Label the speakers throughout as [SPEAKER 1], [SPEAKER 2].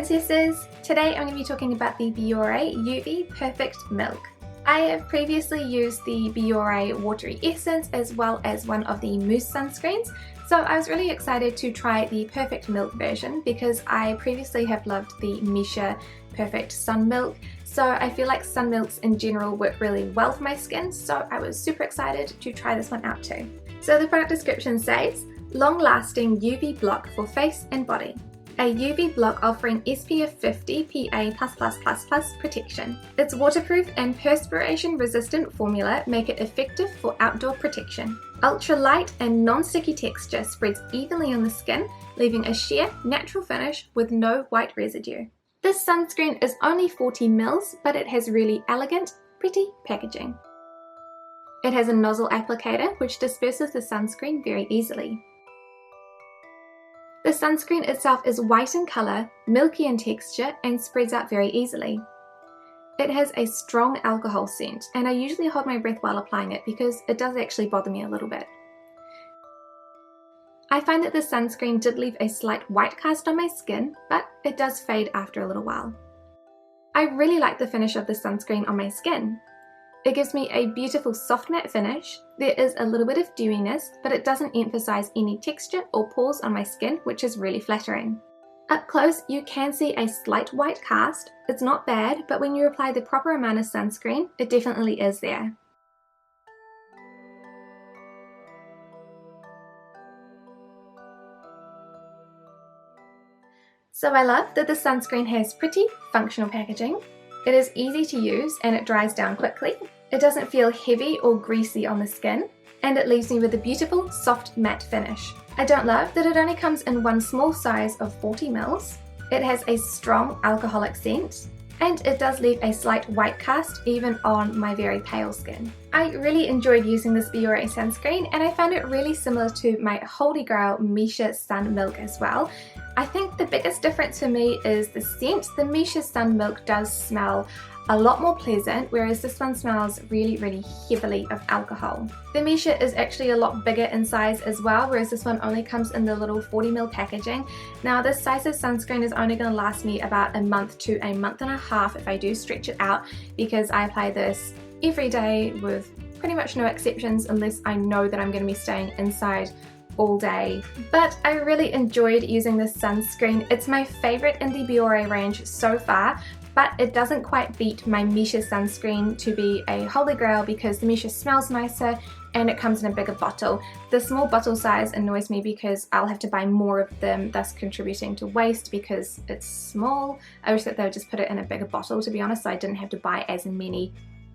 [SPEAKER 1] princesses! Today I'm going to be talking about the Bioré UV Perfect Milk. I have previously used the Bioré Watery Essence as well as one of the mousse sunscreens, so I was really excited to try the Perfect Milk version because I previously have loved the Missha Perfect Sun Milk, so I feel like sun milks in general work really well for my skin, so I was super excited to try this one out too. So the product description says, long-lasting UV block for face and body. A UV block offering SPF 50 PA++++ protection. Its waterproof and perspiration resistant formula make it effective for outdoor protection. Ultra light and non-sticky texture spreads evenly on the skin, leaving a sheer, natural finish with no white residue. This sunscreen is only 40 ml, but it has really elegant, pretty packaging. It has a nozzle applicator which disperses the sunscreen very easily. The sunscreen itself is white in colour, milky in texture, and spreads out very easily. It has a strong alcohol scent, and I usually hold my breath while applying it because it does actually bother me a little bit. I find that the sunscreen did leave a slight white cast on my skin, but it does fade after a little while. I really like the finish of the sunscreen on my skin. It gives me a beautiful soft matte finish. There is a little bit of dewiness, but it doesn't emphasize any texture or pores on my skin, which is really flattering. Up close, you can see a slight white cast. It's not bad, but when you apply the proper amount of sunscreen, it definitely is there. So I love that the sunscreen has pretty functional packaging. It is easy to use and it dries down quickly. It doesn't feel heavy or greasy on the skin, and it leaves me with a beautiful soft matte finish. I don't love that it only comes in one small size of 40 ml. It has a strong alcoholic scent, and it does leave a slight white cast even on my very pale skin. I really enjoyed using this Bioré sunscreen, and I found it really similar to my Holy Grail Missha Sun Milk as well. I think the biggest difference for me is the scent. The Missha Sun Milk does smell a lot more pleasant, whereas this one smells really heavily of alcohol. The Missha is actually a lot bigger in size as well, whereas this one only comes in the little 40 ml packaging. Now this size of sunscreen is only going to last me about a month to a month and a half if I do stretch it out, because I apply this every day with pretty much no exceptions unless I know that I'm going to be staying inside all day. But I really enjoyed using this sunscreen. It's my favourite in the Bioré range so far, but it doesn't quite beat my Missha sunscreen to be a Holy Grail because the Missha smells nicer and it comes in a bigger bottle. The small bottle size annoys me because I'll have to buy more of them, thus contributing to waste because it's small. I wish that they would just put it in a bigger bottle, to be honest, so I didn't have to buy as many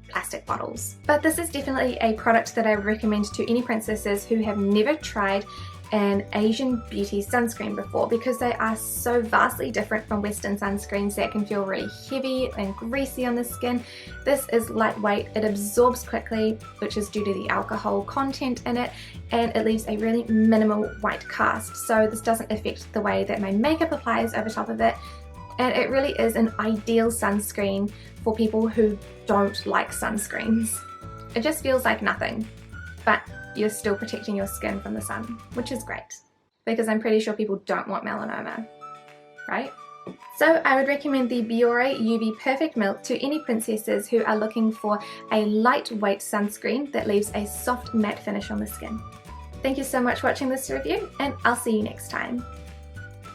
[SPEAKER 1] plastic bottles. But this is definitely a product that I recommend to any princesses who have never tried an Asian beauty sunscreen before, because they are so vastly different from Western sunscreens that can feel really heavy and greasy on the skin. This is lightweight, it absorbs quickly, which is due to the alcohol content in it, and it leaves a really minimal white cast, so this doesn't affect the way that my makeup applies over top of it. And it really is an ideal sunscreen for people who don't like sunscreens. It just feels like nothing, but you're still protecting your skin from the sun, which is great, because I'm pretty sure people don't want melanoma, right? So I would recommend the Bioré UV Perfect Milk to any princesses who are looking for a lightweight sunscreen that leaves a soft matte finish on the skin. Thank you so much for watching this review, and I'll see you next time.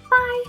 [SPEAKER 1] Bye!